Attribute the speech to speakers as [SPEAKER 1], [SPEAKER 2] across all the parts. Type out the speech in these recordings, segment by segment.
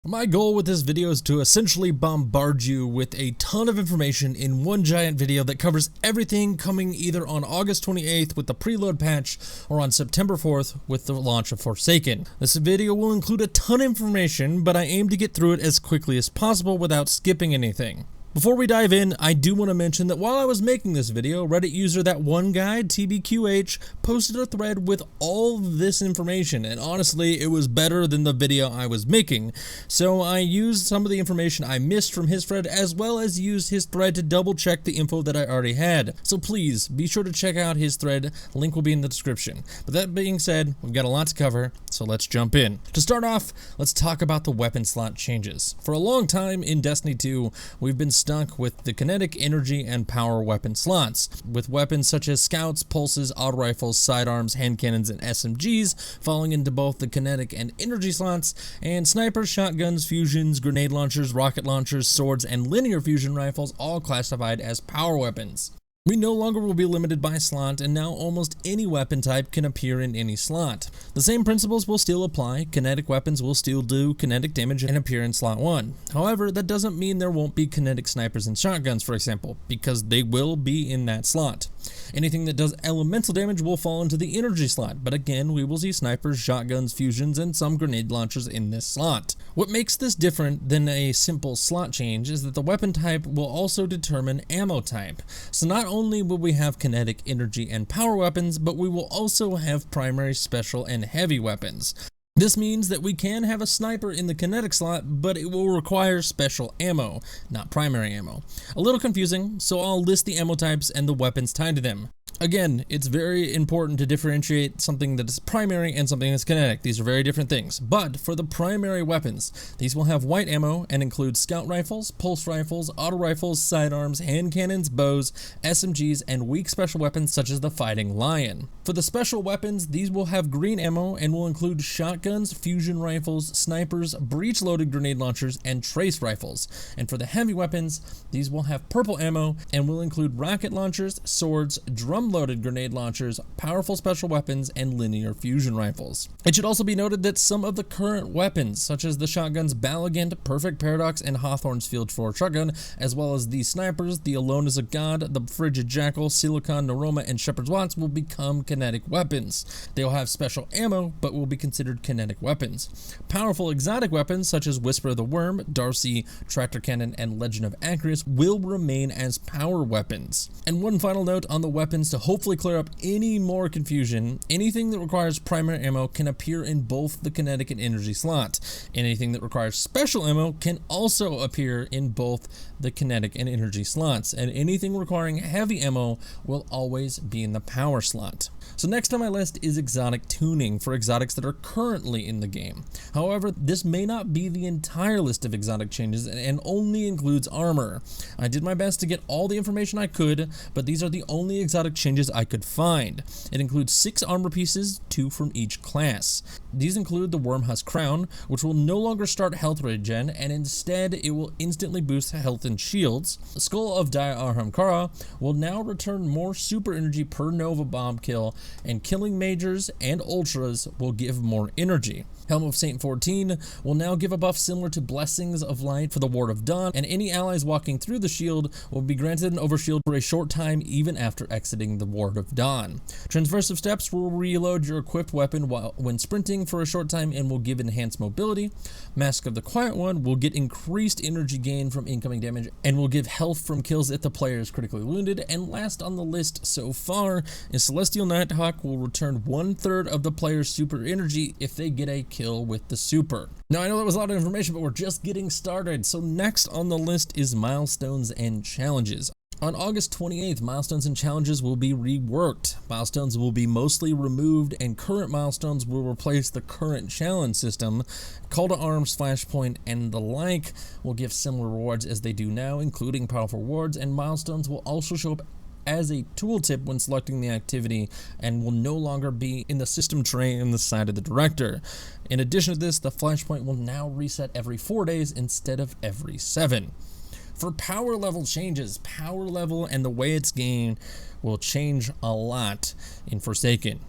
[SPEAKER 1] My goal with this video is to essentially bombard you with a ton of information in one giant video that covers everything coming either on August 28th with the preload patch or on September 4th with the launch of Forsaken. This video will include a ton of information, but I aim to get through it as quickly as possible without skipping anything. Before we dive in, I do want to mention that while I was making this video, Reddit user That One Guy, TBQH, posted a thread with all this information, and honestly, it was better than the video I was making. So I used some of the information I missed from his thread, as well as used his thread to double check the info that I already had. So please, be sure to check out his thread, link will be in the description. But that being said, we've got a lot to cover, so let's jump in. To start off, let's talk about the weapon slot changes. For a long time in Destiny 2, we've been stuck with the kinetic, energy, and power weapon slots, with weapons such as scouts, pulses, auto rifles, sidearms, hand cannons, and SMGs falling into both the kinetic and energy slots, and snipers, shotguns, fusions, grenade launchers, rocket launchers, swords, and linear fusion rifles all classified as power weapons. We no longer will be limited by slot, and now almost any weapon type can appear in any slot. The same principles will still apply. Kinetic weapons will still do kinetic damage and appear in slot 1. However, that doesn't mean there won't be kinetic snipers and shotguns, for example, because they will be in that slot. Anything that does elemental damage will fall into the energy slot, but again, we will see snipers, shotguns, fusions, and some grenade launchers in this slot. What makes this different than a simple slot change is that the weapon type will also determine ammo type. So not only will we have kinetic, energy, and power weapons, but we will also have primary, special, and heavy weapons. This means that we can have a sniper in the kinetic slot, but it will require special ammo, not primary ammo. A little confusing, so I'll list the ammo types and the weapons tied to them. Again, it's very important to differentiate something that is primary and something that's kinetic. These are very different things. But for the primary weapons, these will have white ammo and include scout rifles, pulse rifles, auto rifles, sidearms, hand cannons, bows, SMGs, and weak special weapons such as the Fighting Lion. For the special weapons, these will have green ammo and will include shotguns, fusion rifles, snipers, breech-loaded grenade launchers, and trace rifles. And for the heavy weapons, these will have purple ammo and will include rocket launchers, swords, drum-loaded grenade launchers, powerful special weapons, and linear fusion rifles. It should also be noted that some of the current weapons, such as the shotguns Balligant, Perfect Paradox, and Hawthorne's Field 4 shotgun, as well as the snipers, the Alone is a God, the Frigid Jackal, Silicon, Naroma, and Shepherd's Watts will become kinetic weapons. They will have special ammo, but will be considered kinetic weapons. Powerful exotic weapons, such as Whisper of the Worm, Darcy, Tractor Cannon, and Legend of Acreus, will remain as power weapons. And one final note on the weapons to hopefully clear up any more confusion: anything that requires primary ammo can appear in both the kinetic and energy slot. Anything that requires special ammo can also appear in both the kinetic and energy slots, and anything requiring heavy ammo will always be in the power slot. So next on my list is exotic tuning for exotics that are currently in the game. However, this may not be the entire list of exotic changes and only includes armor. I did my best to get all the information I could, but these are the only exotic changes I could find. It includes 6 armor pieces, 2 from each class. These include the Wormhusk Crown, which will no longer start health regen, and instead it will instantly boost health and shields. The Skull of Dia Ahamkara will now return more super energy per Nova bomb kill, and killing majors and ultras will give more energy. Helm of Saint 14 will now give a buff similar to Blessings of Light for the Ward of Dawn, and any allies walking through the shield will be granted an overshield for a short time even after exiting the Ward of Dawn. Transversive Steps will reload your equipped weapon when sprinting for a short time and will give enhanced mobility. Mask of the Quiet One will get increased energy gain from incoming damage and will give health from kills if the player is critically wounded. And last on the list so far is Celestial Nighthawk will return 1/3 of the player's super energy if they get a kill with the super. Now I know that was a lot of information, but we're just getting started. So next on the list is Milestones and Challenges. On August 28th, Milestones and Challenges will be reworked. Milestones will be mostly removed, and current milestones will replace the current challenge system. Call to Arms, Flashpoint, and the like will give similar rewards as they do now, including powerful rewards, and milestones will also show up as a tooltip when selecting the activity and will no longer be in the system tray on the side of the director. In addition to this, the Flashpoint will now reset every 4 days instead of every 7. For power level changes, power level and the way it's gained will change a lot in Forsaken.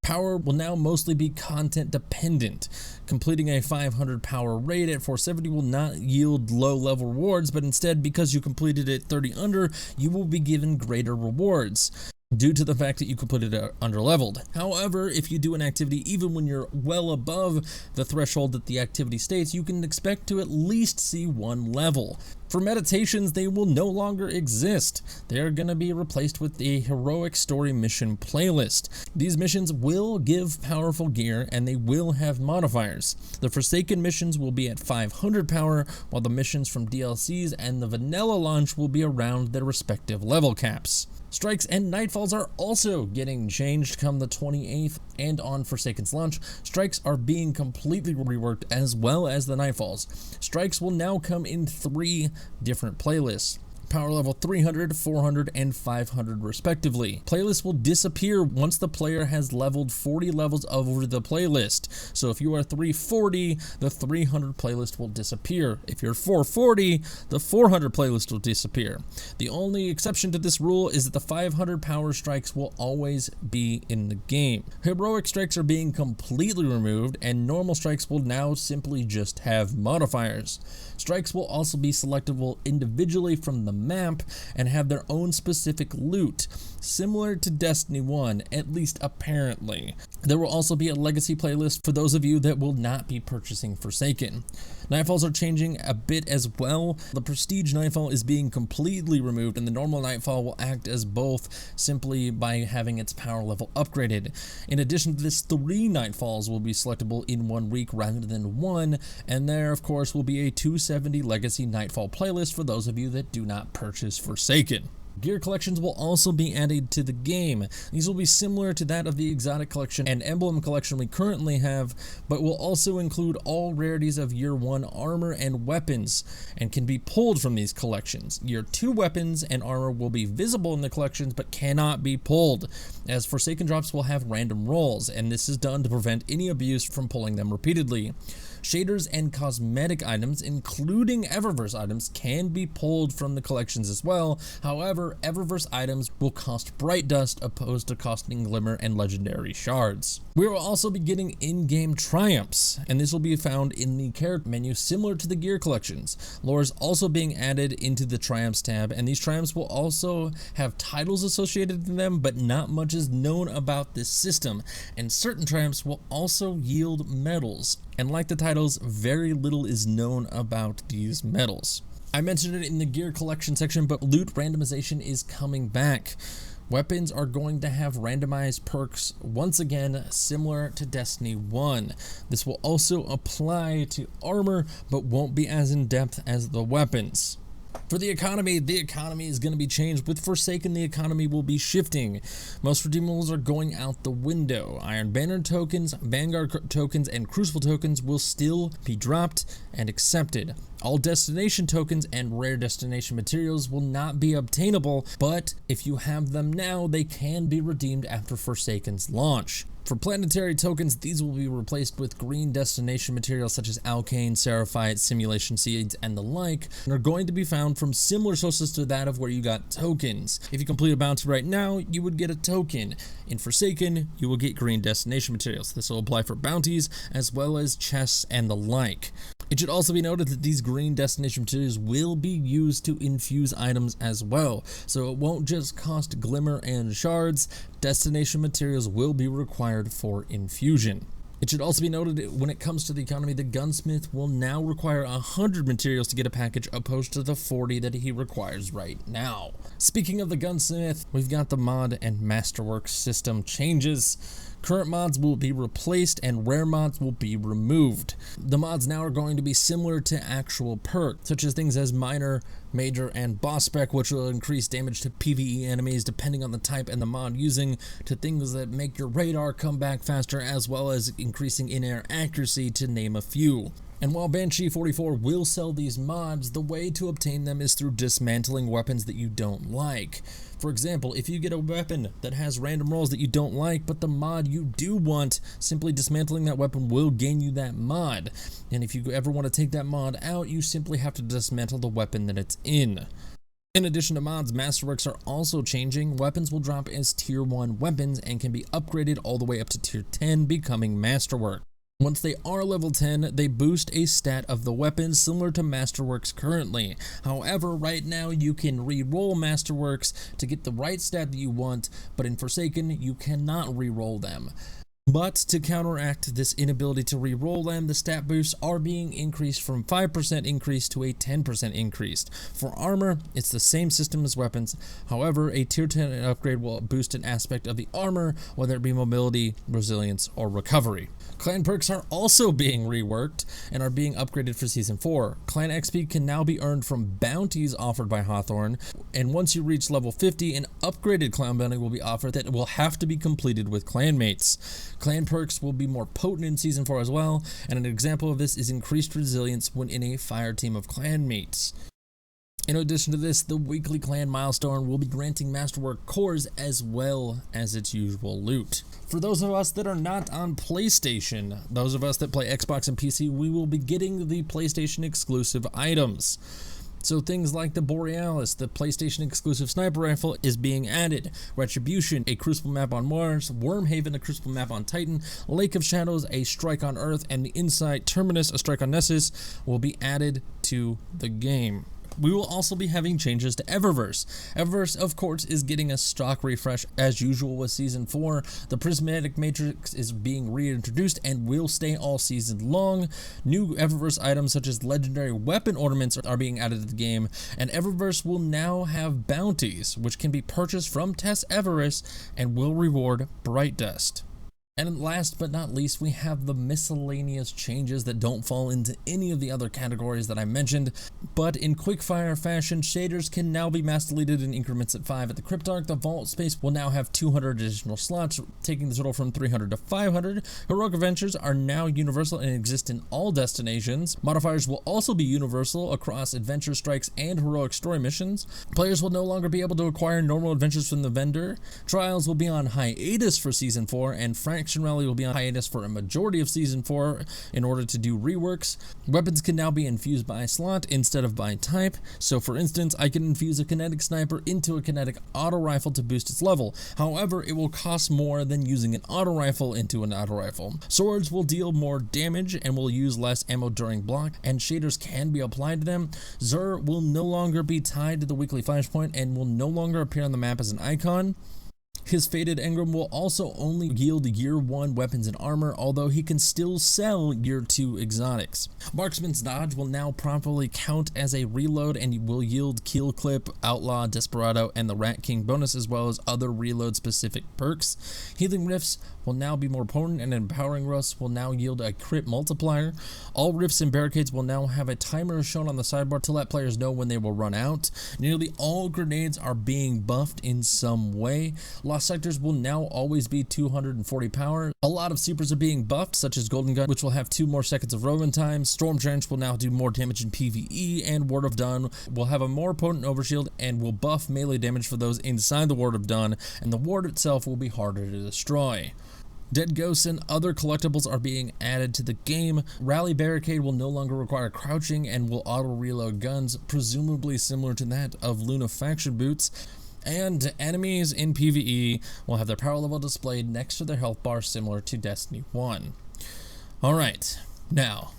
[SPEAKER 1] Power will now mostly be content dependent. Completing a 500 power raid at 470 will not yield low level rewards, but instead, because you completed it 30 under, you will be given greater rewards due to the fact that you completed it underleveled. However, if you do an activity even when you're well above the threshold that the activity states, you can expect to at least see 1 level. For meditations, they will no longer exist. They're going to be replaced with a heroic story mission playlist. These missions will give powerful gear and they will have modifiers. The Forsaken missions will be at 500 power, while the missions from DLCs and the vanilla launch will be around their respective level caps. Strikes and Nightfalls are also getting changed come the 28th, and on Forsaken's launch, Strikes are being completely reworked as well as the Nightfalls. Strikes will now come in 3 different playlists. Power level 300, 400, and 500 respectively. Playlists will disappear once the player has leveled 40 levels over the playlist. So if you are 340, the 300 playlist will disappear. If you're 440, the 400 playlist will disappear. The only exception to this rule is that the 500 power strikes will always be in the game. Heroic strikes are being completely removed, and normal strikes will now simply just have modifiers. Strikes will also be selectable individually from the map and have their own specific loot, similar to Destiny 1, at least apparently. There will also be a legacy playlist for those of you that will not be purchasing Forsaken. Nightfalls are changing a bit as well. The Prestige Nightfall is being completely removed, and the normal Nightfall will act as both simply by having its power level upgraded. In addition to this, 3 Nightfalls will be selectable in 1 week rather than 1, and there of course will be a 270 legacy Nightfall playlist for those of you that do not purchase Forsaken. Gear collections will also be added to the game. These will be similar to that of the exotic collection and emblem collection we currently have, but will also include all rarities of Year 1 armor and weapons, and can be pulled from these collections. Year 2 weapons and armor will be visible in the collections, but cannot be pulled, as Forsaken drops will have random rolls, and this is done to prevent any abuse from pulling them repeatedly. Shaders and cosmetic items, including Eververse items, can be pulled from the collections as well. However, Eververse items will cost Bright Dust opposed to costing Glimmer and Legendary Shards. We will also be getting in-game triumphs, and this will be found in the character menu similar to the gear collections. Lore is also being added into the triumphs tab, and these triumphs will also have titles associated to them, but not much is known about this system, and certain triumphs will also yield medals. And like the titles, very little is known about these medals. I mentioned it in the gear collection section, but loot randomization is coming back. Weapons are going to have randomized perks once again, similar to Destiny 1. This will also apply to armor, but won't be as in depth as the weapons. For the economy is going to be changed. With Forsaken, the economy will be shifting. Most redeemables are going out the window. Iron Banner tokens, Vanguard tokens, and Crucible tokens will still be dropped and accepted. All destination tokens and rare destination materials will not be obtainable, but if you have them now, they can be redeemed after Forsaken's launch. For planetary tokens, these will be replaced with green destination materials such as Alkane, Seraphite, Simulation Seeds, and the like, and are going to be found from similar sources to that of where you got tokens. If you complete a bounty right now, you would get a token. In Forsaken, you will get green destination materials. This will apply for bounties as well as chests and the like. It should also be noted that these green destination materials will be used to infuse items as well, so it won't just cost Glimmer and Shards. Destination materials will be required for infusion. It should also be noted that when it comes to the economy, the gunsmith will now require 100 materials to get a package opposed to the 40 that he requires right now. Speaking of the gunsmith, we've got the mod and Masterworks system changes. Current mods will be replaced and rare mods will be removed. The mods now are going to be similar to actual perks, such as things as minor, major, and boss spec, which will increase damage to PvE enemies depending on the type and the mod using, to things that make your radar come back faster, as well as increasing in-air accuracy, to name a few. And while Banshee 44 will sell these mods, the way to obtain them is through dismantling weapons that you don't like. For example, if you get a weapon that has random rolls that you don't like, but the mod you do want, simply dismantling that weapon will gain you that mod. And if you ever want to take that mod out, you simply have to dismantle the weapon that it's in. In addition to mods, Masterworks are also changing. Weapons will drop as tier 1 weapons and can be upgraded all the way up to tier 10, becoming Masterwork. Once they are level 10, they boost a stat of the weapons similar to Masterworks currently. However, right now you can re-roll Masterworks to get the right stat that you want, but in Forsaken you cannot re-roll them. But to counteract this inability to re-roll them, the stat boosts are being increased from 5% increase to a 10% increase. For armor, it's the same system as weapons. However, a tier 10 upgrade will boost an aspect of the armor, whether it be mobility, resilience, or recovery. Clan perks are also being reworked and are being upgraded for Season 4. Clan XP can now be earned from bounties offered by Hawthorne, and once you reach level 50, an upgraded clan bounty will be offered that will have to be completed with clanmates. Clan perks will be more potent in Season 4 as well, and an example of this is increased resilience when in a fire team of clanmates. In addition to this, the weekly clan milestone will be granting Masterwork cores as well as its usual loot. For those of us that are not on PlayStation, those of us that play Xbox and PC, we will be getting the PlayStation exclusive items. So things like the Borealis, the PlayStation exclusive sniper rifle, is being added. Retribution, a Crucible map on Mars, Wormhaven, a Crucible map on Titan, Lake of Shadows, a strike on Earth, and the Insight Terminus, a strike on Nessus, will be added to the game. We will also be having changes to Eververse. Eververse, of course, is getting a stock refresh as usual with Season 4. The Prismatic Matrix is being reintroduced and will stay all season long. New Eververse items such as legendary weapon ornaments are being added to the game, and Eververse will now have bounties, which can be purchased from Tess Eververse and will reward Bright Dust. And last but not least, we have the miscellaneous changes that don't fall into any of the other categories that I mentioned, but in quickfire fashion, shaders can now be mass deleted in increments at 5 at the Cryptarch. The vault space will now have 200 additional slots, taking the total from 300 to 500. Heroic adventures are now universal and exist in all destinations. Modifiers will also be universal across adventure strikes and heroic story missions. Players will no longer be able to acquire normal adventures from the vendor. Trials will be on hiatus for Season 4, and Fraction Rally will be on hiatus for a majority of Season 4 in order to do reworks. Weapons can now be infused by slot instead of by type. So for instance, I can infuse a kinetic sniper into a kinetic auto rifle to boost its level. However, it will cost more than using an auto rifle into an auto rifle. Swords will deal more damage and will use less ammo during block, and shaders can be applied to them. Zur will no longer be tied to the weekly flashpoint and will no longer appear on the map as an icon. His Fated Engram will also only yield Year 1 weapons and armor, although he can still sell Year 2 exotics. Marksman's Dodge will now properly count as a reload and will yield Kill Clip, Outlaw, Desperado, and the Rat King bonus, as well as other reload specific perks. Healing Rifts will now be more potent, and Empowering Rust will now yield a crit multiplier. All rifts and barricades will now have a timer shown on the sidebar to let players know when they will run out. Nearly all grenades are being buffed in some way. Lost sectors will now always be 240 power. A lot of supers are being buffed, such as Golden Gun, which will have 2 more seconds of roaming time. Storm Trench will now do more damage in PvE, and Ward of Dawn will have a more potent overshield and will buff melee damage for those inside the Ward of Dawn, and the ward itself will be harder to destroy. Dead Ghosts and other collectibles are being added to the game. Rally Barricade will no longer require crouching and will auto-reload guns, presumably similar to that of Lunafaction boots. And enemies in PvE will have their power level displayed next to their health bar, similar to Destiny 1. Alright, now,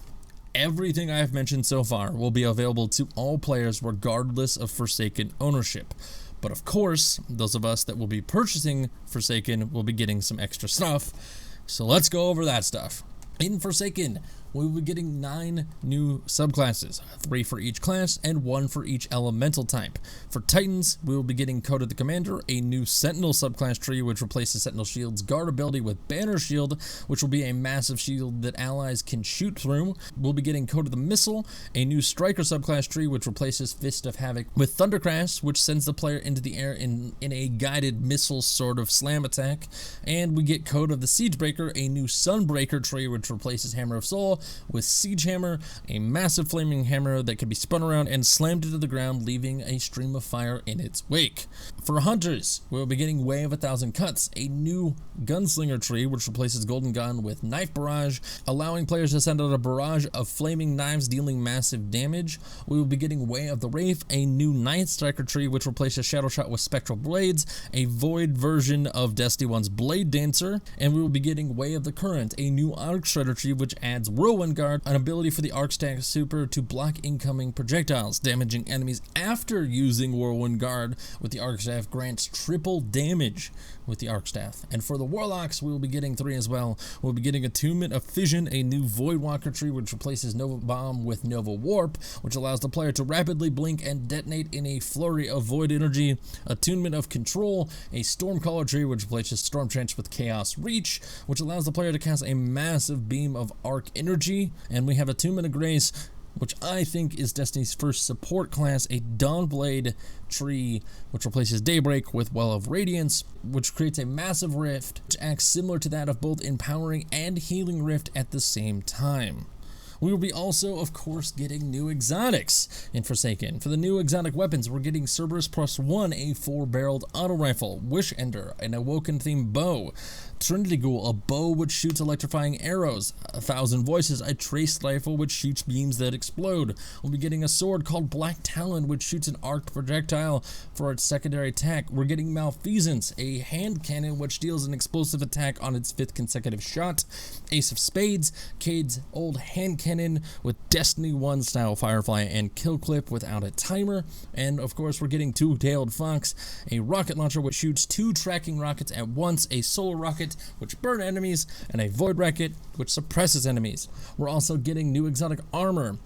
[SPEAKER 1] everything I have mentioned so far will be available to all players regardless of Forsaken ownership. But of course, those of us that will be purchasing Forsaken will be getting some extra stuff. So let's go over that stuff. In Forsaken, we will be getting 9 new subclasses, 3 for each class and 1 for each elemental type. For Titans, we will be getting Code of the Commander, a new Sentinel subclass tree which replaces Sentinel Shield's guard ability with Banner Shield, which will be a massive shield that allies can shoot through. We'll be getting Code of the Missile, a new Striker subclass tree which replaces Fist of Havoc with Thundercrash, which sends the player into the air in a guided missile sort of slam attack. And we get Code of the Siegebreaker, a new Sunbreaker tree which replaces Hammer of Soul Citadel with Siege Hammer, a massive flaming hammer that can be spun around and slammed into the ground, leaving a stream of fire in its wake. For Hunters, we'll be getting Way of 1,000 Cuts, a new Gunslinger tree which replaces Golden Gun with Knife Barrage, allowing players to send out a barrage of flaming knives dealing massive damage. We will be getting Way of the Wraith, a new Night Striker tree which replaces Shadow Shot with Spectral Blades, a Void version of Destiny 1's Blade Dancer, and we will be getting Way of the Current, a new Arc Shredder tree which adds Whirlwind Guard, an ability for the Arc Stack Super to block incoming projectiles, damaging enemies after using Whirlwind Guard with the Arc Staff grants triple damage with the Arc Staff. And for the Warlocks, we will be getting 3 as well. We'll be getting Attunement of Fission, a new Void Walker tree which replaces Nova Bomb with Nova Warp, which allows the player to rapidly blink and detonate in a flurry of void energy. Attunement of Control, a Stormcaller tree which replaces Storm Trench with Chaos Reach, which allows the player to cast a massive beam of arc energy. And we have Attunement of Grace, which I think is Destiny's first support class, a Dawnblade tree which replaces Daybreak with Well of Radiance, which creates a massive rift which acts similar to that of both Empowering and Healing Rift at the same time. We will be also, of course, getting new exotics in Forsaken. For the new exotic weapons, we're getting Cerberus +1, a 4-barreled auto rifle, Wish Ender, an Awoken-themed bow, Trinity Ghoul, a bow which shoots electrifying arrows, 1,000 Voices, a traced rifle which shoots beams that explode. We'll be getting a sword called Black Talon, which shoots an arced projectile for its secondary attack. We're getting Malfeasance, a hand cannon which deals an explosive attack on its 5th consecutive shot. Ace of Spades, Cade's old hand cannon with Destiny 1 style Firefly and Kill Clip without a timer. And of course, we're getting Two-Tailed Fox, a rocket launcher which shoots 2 tracking rockets at once, a solar rocket which burn enemies, and a void rocket which suppresses enemies. We're also getting new exotic armor,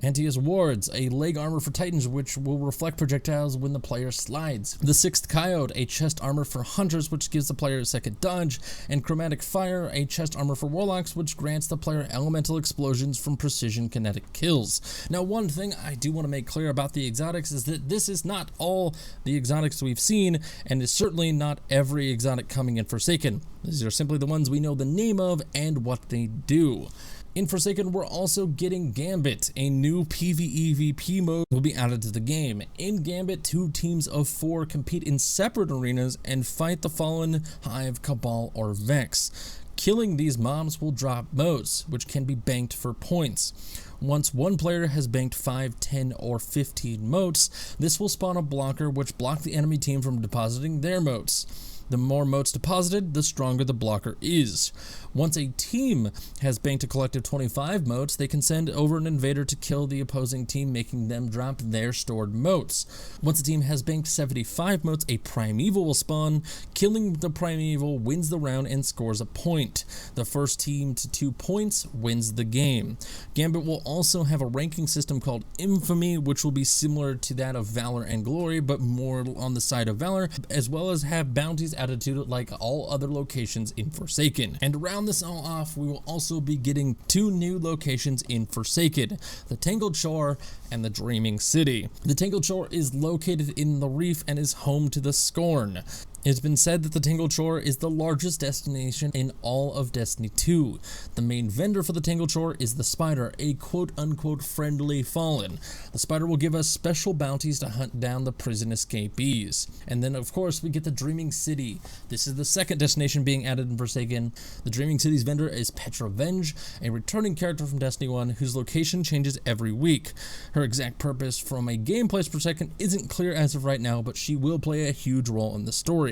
[SPEAKER 1] Antius Wards, a leg armor for Titans which will reflect projectiles when the player slides. The 6th Coyote, a chest armor for Hunters which gives the player a second dodge, and Chromatic Fire, a chest armor for Warlocks which grants the player elemental explosions from precision kinetic kills. Now, one thing I do want to make clear about the exotics is that this is not all the exotics we've seen, and is certainly not every exotic coming in Forsaken. These are simply the ones we know the name of and what they do. In Forsaken, we're also getting Gambit, a new PvEVP mode will be added to the game. In Gambit, 2 teams of 4 compete in separate arenas and fight the Fallen, Hive, Cabal, or Vex. Killing these mobs will drop motes, which can be banked for points. Once one player has banked 5, 10, or 15 motes, this will spawn a blocker which blocks the enemy team from depositing their motes. The more motes deposited, the stronger the blocker is. Once a team has banked a collective 25 motes, they can send over an invader to kill the opposing team, making them drop their stored motes. Once a team has banked 75 motes, a Primeval will spawn. Killing the Primeval wins the round and scores a point. The first team to 2 points wins the game. Gambit will also have a ranking system called Infamy, which will be similar to that of Valor and Glory, but more on the side of Valor, as well as have bounties added to it like all other locations in Forsaken. And to round this all off, we will also be getting 2 new locations in Forsaken, the Tangled Shore and the Dreaming City. The Tangled Shore is located in the Reef and is home to the Scorn. It's been said that the Tangled Shore is the largest destination in all of Destiny 2. The main vendor for the Tangled Shore is the Spider, a quote-unquote friendly Fallen. The Spider will give us special bounties to hunt down the prison escapees. And then, of course, we get the Dreaming City. This is the 2nd destination being added in Forsaken. The Dreaming City's vendor is Petrovenge, a returning character from Destiny 1 whose location changes every week. Her exact purpose from a gameplay perspective isn't clear as of right now, but she will play a huge role in the story.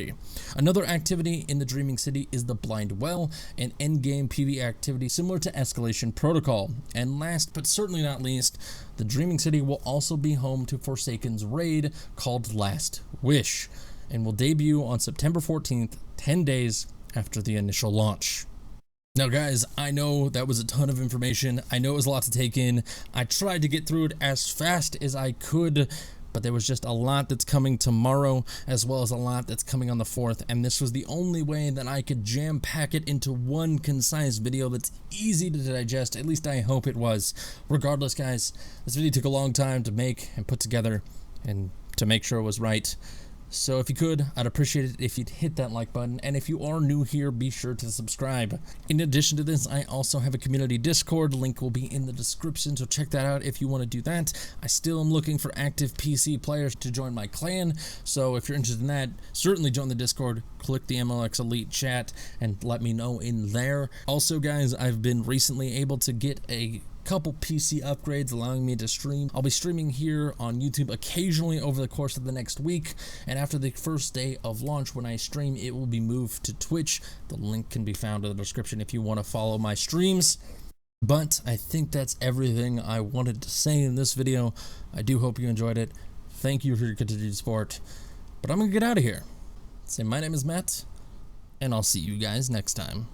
[SPEAKER 1] Another activity in the Dreaming City is the Blind Well, an endgame PvE activity similar to Escalation Protocol. And last but certainly not least, the Dreaming City will also be home to Forsaken's raid called Last Wish, and will debut on September 14th, 10 days after the initial launch. Now guys, I know that was a ton of information. I know it was a lot to take in. I tried to get through it as fast as I could, but there was just a lot that's coming tomorrow, as well as a lot that's coming on the 4th, and this was the only way that I could jam-pack it into one concise video that's easy to digest. At least I hope it was. Regardless, guys, this video took a long time to make and put together, and to make sure it was right. So if you could, I'd appreciate it if you'd hit that like button, and if you are new here, be sure to subscribe. In addition to this, I also have a community Discord, link will be in the description, so check that out if you want to do that. I still am looking for active PC players to join my clan, so if you're interested in that, certainly join the Discord, click the MLX Elite chat, and let me know in there. Also guys, I've been recently able to get a couple PC upgrades allowing me to stream. I'll be streaming here on YouTube occasionally over the course of the next week, and after the first day of launch when I stream, it will be moved to Twitch. The link can be found in the description if you want to follow my streams. But I think that's everything I wanted to say in this video. I do hope you enjoyed it. Thank you for your continued support, but I'm gonna get out of here. So my name is Matt, and I'll see you guys next time.